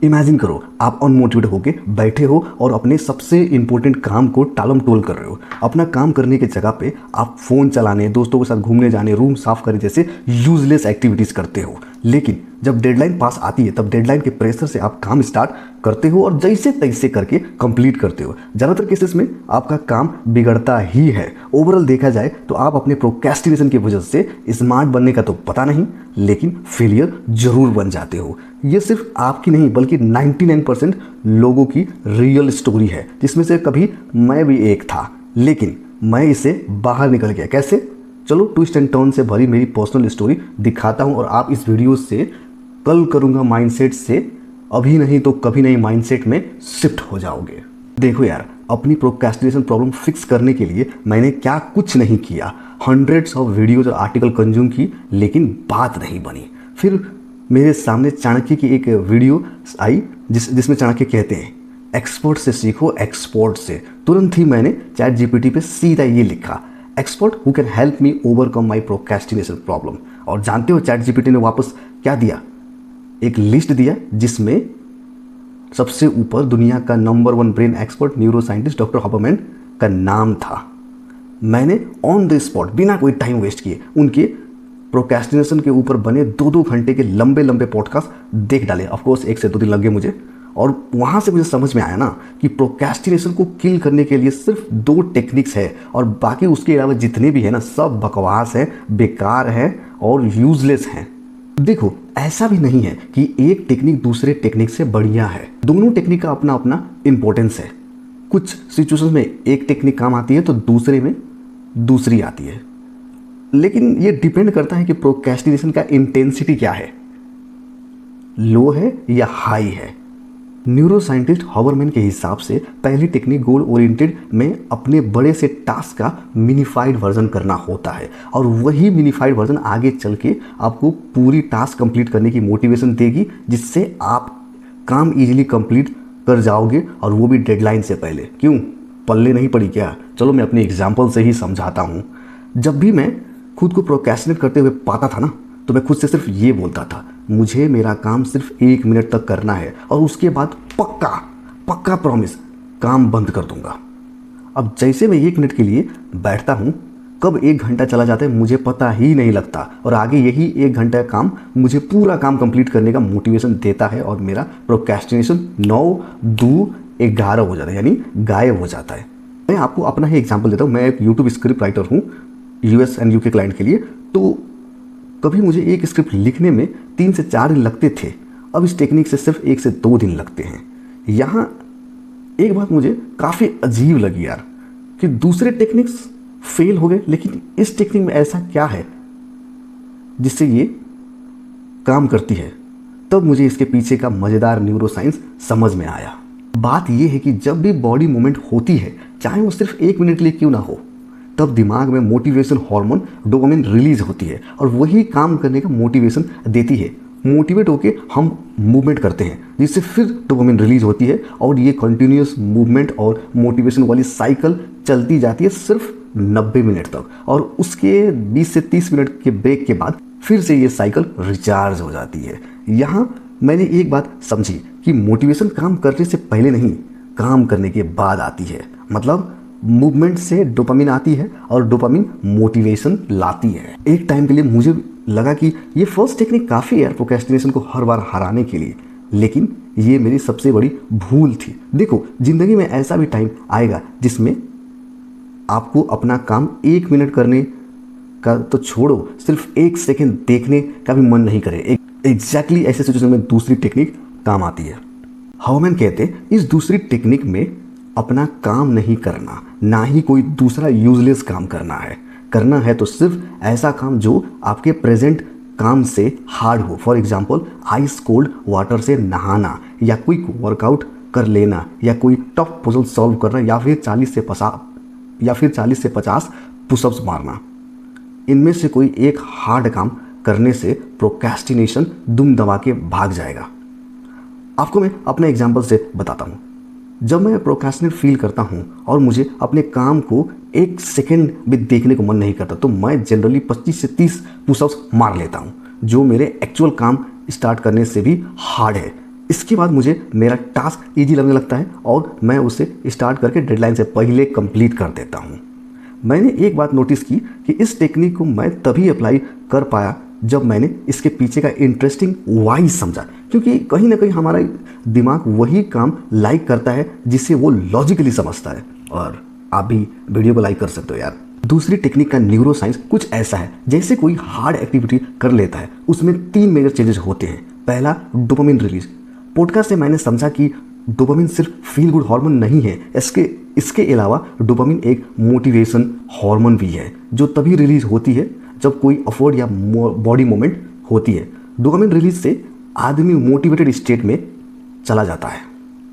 Imagine करो आप unmotivated होके बैठे हो और अपने सबसे इंपॉर्टेंट काम को टालम टोल कर रहे हो। अपना काम करने की जगह पे आप फ़ोन चलाने, दोस्तों के साथ घूमने जाने, रूम साफ करने जैसे यूजलेस एक्टिविटीज़ करते हो। लेकिन जब डेडलाइन पास आती है तब डेडलाइन के प्रेशर से आप काम स्टार्ट करते हो और जैसे तैसे करके कंप्लीट करते हो। ज़्यादातर केसेस में आपका काम बिगड़ता ही है। ओवरऑल देखा जाए तो आप अपने प्रोक्रेस्टिनेशन की वजह से स्मार्ट बनने का तो पता नहीं, लेकिन फेलियर जरूर बन जाते हो। ये सिर्फ आपकी नहीं बल्कि 99% लोगों की रियल स्टोरी है, जिसमें से कभी मैं भी एक था, लेकिन मैं इसे बाहर निकल गया। कैसे? चलो ट्विस्ट एंड टर्न से भरी मेरी पर्सनल स्टोरी दिखाता हूँ और आप इस वीडियो से कल करूँगा माइंडसेट से अभी नहीं तो कभी नहीं माइंडसेट में शिफ्ट हो जाओगे। देखो यार, अपनी प्रोक्रेस्टिनेशन प्रॉब्लम फिक्स करने के लिए मैंने क्या कुछ नहीं किया। हंड्रेड्स ऑफ वीडियोज और आर्टिकल कंज्यूम की, लेकिन बात नहीं बनी। फिर मेरे सामने चाणक्य की एक वीडियो आई जिसमें चाणक्य कहते हैं एक्सपर्ट से सीखो एक्सपर्ट से। तुरंत ही मैंने चैट जीपीटी पे सीधा ये लिखा, expert who can help me overcome my procrastination problem. और जानते हो चैट जीपीटी ने वापस क्या दिया? एक लिस्ट दिया जिसमें सबसे ऊपर दुनिया का number 1 brain expert neuroscientist doctor Hopperman का नाम था। मैंने ऑन द स्पॉट बिना कोई टाइम वेस्ट किए उनके प्रोक्रेस्टिनेशन के ऊपर बने 2-2 घंटे के लंबे लंबे पॉडकास्ट देख डाले। ऑफकोर्स 1 से 2 दिन लगे मुझे, और वहाँ से मुझे समझ में आया ना कि प्रोक्रेस्टिनेशन को किल करने के लिए सिर्फ 2 टेक्निक्स है और बाकी उसके अलावा जितने भी है ना सब बकवास है, बेकार है और यूजलेस हैं। देखो, ऐसा भी नहीं है कि एक टेक्निक दूसरे टेक्निक से बढ़िया है। दोनों टेक्निक का अपना अपना इंपॉर्टेंस है। कुछ सिचुएशंस में एक टेक्निक काम आती है तो दूसरे में दूसरी आती है, लेकिन ये डिपेंड करता है कि प्रोक्रेस्टिनेशन का इंटेंसिटी क्या है, लो है या हाई है। न्यूरो साइंटिस्ट हॉपरमैन के हिसाब से पहली टेक्निक गोल ओरिएंटेड में अपने बड़े से टास्क का मिनिफाइड वर्जन करना होता है, और वही मिनिफाइड वर्जन आगे चल के आपको पूरी टास्क कंप्लीट करने की मोटिवेशन देगी, जिससे आप काम इजीली कंप्लीट कर जाओगे और वो भी डेडलाइन से पहले। क्यों? पल्ले नहीं पड़ी क्या? चलो मैं अपने एग्जाम्पल से ही समझाता हूँ। जब भी मैं खुद को प्रोक्रेस्टिनेट करते हुए पाता था ना, तो मैं खुद से सिर्फ ये बोलता था, मुझे मेरा काम सिर्फ 1 मिनट तक करना है और उसके बाद पक्का पक्का प्रॉमिस काम बंद कर दूंगा। अब जैसे मैं 1 मिनट के लिए बैठता हूँ, कब 1 घंटा चला जाता है मुझे पता ही नहीं लगता, और आगे यही 1 घंटा का काम मुझे पूरा काम कंप्लीट करने का मोटिवेशन देता है और मेरा प्रोक्रेस्टिनेशन 9-2-11 हो जाता है, यानी गायब हो जाता है। मैं आपको अपना ही एग्जाम्पल देता हूँ। मैं एक यूट्यूब स्क्रिप्ट राइटर हूँ US एंड UK क्लाइंट के लिए। तो कभी मुझे एक स्क्रिप्ट लिखने में 3 से 4 दिन लगते थे, अब इस टेक्निक से सिर्फ 1 से 2 दिन लगते हैं। यहाँ एक बात मुझे काफ़ी अजीब लगी यार, कि दूसरे टेक्निक्स फेल हो गए, लेकिन इस टेक्निक में ऐसा क्या है जिससे ये काम करती है। तब मुझे इसके पीछे का मज़ेदार न्यूरो साइंस समझ में आया। बात यह है कि जब भी बॉडी मूवमेंट होती है, चाहे वो सिर्फ 1 मिनट के लिए क्यों ना हो, तब दिमाग में मोटिवेशन हार्मोन डोपामिन रिलीज होती है और वही काम करने का मोटिवेशन देती है। मोटिवेट होके हम मूवमेंट करते हैं, जिससे फिर डोपामिन रिलीज होती है और ये कंटिन्यूस मूवमेंट और मोटिवेशन वाली साइकिल चलती जाती है सिर्फ 90 मिनट तक, और उसके 20 से 30 मिनट के ब्रेक के बाद फिर से ये साइकिल रिचार्ज हो जाती है। यहाँ मैंने एक बात समझी कि मोटिवेशन काम करने से पहले नहीं, काम करने के बाद आती है। मतलब मूवमेंट से डोपामिन आती है और डोपामिन मोटिवेशन लाती है। एक टाइम के लिए मुझे लगा कि ये फर्स्ट टेक्निक काफ़ी है प्रोक्रेस्टिनेशन को हर बार हराने के लिए, लेकिन ये मेरी सबसे बड़ी भूल थी। देखो, ज़िंदगी में ऐसा भी टाइम आएगा जिसमें आपको अपना काम 1 मिनट करने का तो छोड़ो, सिर्फ 1 सेकेंड देखने का भी मन नहीं करे। एग्जैक्टली ऐसे सिचुएशन में दूसरी टेक्निक काम आती है। हॉपरमैन कहते हैं इस दूसरी टेक्निक में अपना काम नहीं करना, ना ही कोई दूसरा यूजलेस काम करना है तो सिर्फ ऐसा काम जो आपके प्रेजेंट काम से हार्ड हो। For example, ice cold water से नहाना, या क्विक वर्कआउट कर लेना, या कोई टफ पजल सॉल्व करना, या फिर 40 से 50 पुशअप्स मारना। इनमें से कोई एक हार्ड काम करने से प्रोक्रेस्टिनेशन दुम दबा के भाग जाएगा। आपको मैं अपने एग्जाम्पल से बताता हूँ। जब मैं प्रोक्रेस्टिनेट फील करता हूँ और मुझे अपने काम को 1 सेकेंड भी देखने को मन नहीं करता, तो मैं जनरली 25 से 30 पुशअप्स मार लेता हूँ, जो मेरे एक्चुअल काम स्टार्ट करने से भी हार्ड है। इसके बाद मुझे मेरा टास्क ईजी लगने लगता है और मैं उसे स्टार्ट करके डेडलाइन से पहले कंप्लीट कर देता हूँ। मैंने एक बात नोटिस की कि इस टेक्निक को मैं तभी अप्लाई कर पाया जब मैंने इसके पीछे का इंटरेस्टिंग वाई समझा, क्योंकि कहीं ना कहीं हमारा दिमाग वही काम लाइक करता है जिसे वो लॉजिकली समझता है। और आप भी वीडियो को लाइक कर सकते हो यार। दूसरी टेक्निक का न्यूरो साइंस कुछ ऐसा है, जैसे कोई हार्ड एक्टिविटी कर लेता है, उसमें 3 मेजर चेंजेस होते हैं। पहला, डोपामिन रिलीज। पॉडकास्ट से मैंने समझा कि डोपामिन सिर्फ फील गुड हार्मोन नहीं है, इसके अलावा डोपामिन एक मोटिवेशन हार्मोन भी है जो तभी रिलीज होती है जब कोई एफर्ट या बॉडी मूवमेंट होती है। डोपामिन रिलीज से आदमी मोटिवेटेड स्टेट में चला जाता है।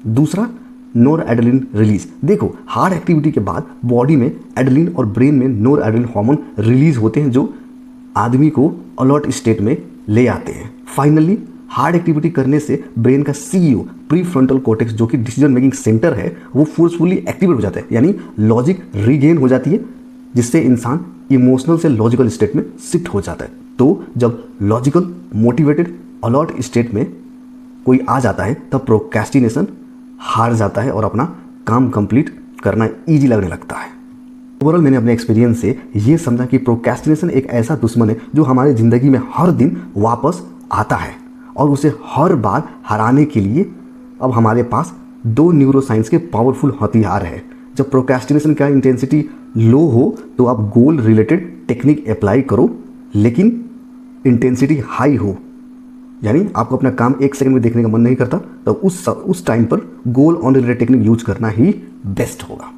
दूसरा, नोरएड्रेनालिन रिलीज। देखो, हार्ड एक्टिविटी के बाद बॉडी में एड्रेनालिन और ब्रेन में नोरएड्रेनालिन हार्मोन रिलीज होते हैं जो आदमी को अलर्ट स्टेट में ले आते हैं। फाइनली, हार्ड एक्टिविटी करने से ब्रेन का सीईओ प्रीफ्रंटल कॉर्टेक्स जो कि डिसीजन मेकिंग सेंटर है वो फोर्सफुली एक्टिवेट हो जाता है, यानी लॉजिक रीगेन हो जाती है, जिससे इंसान इमोशनल से लॉजिकल स्टेट में शिफ्ट हो जाता है। तो जब लॉजिकल, मोटिवेटेड, अलर्ट स्टेट में कोई आ जाता है तब प्रोक्रेस्टिनेशन हार जाता है और अपना काम कंप्लीट करना ईजी लगने लगता है। ओवरऑल मैंने अपने एक्सपीरियंस से ये समझा कि प्रोक्रेस्टिनेशन एक ऐसा दुश्मन है जो हमारी ज़िंदगी में हर दिन वापस आता है और उसे हर बार हराने के लिए अब हमारे पास 2 न्यूरो साइंस के पावरफुल हथियार है। जब प्रोक्रेस्टिनेशन का इंटेंसिटी लो हो तो आप गोल रिलेटेड टेक्निक अप्लाई करो, लेकिन इंटेंसिटी हाई हो, यानी आपको अपना काम 1 सेकंड में देखने का मन नहीं करता, तो उस टाइम पर गोल ऑन रिलेटेड टेक्निक यूज करना ही बेस्ट होगा।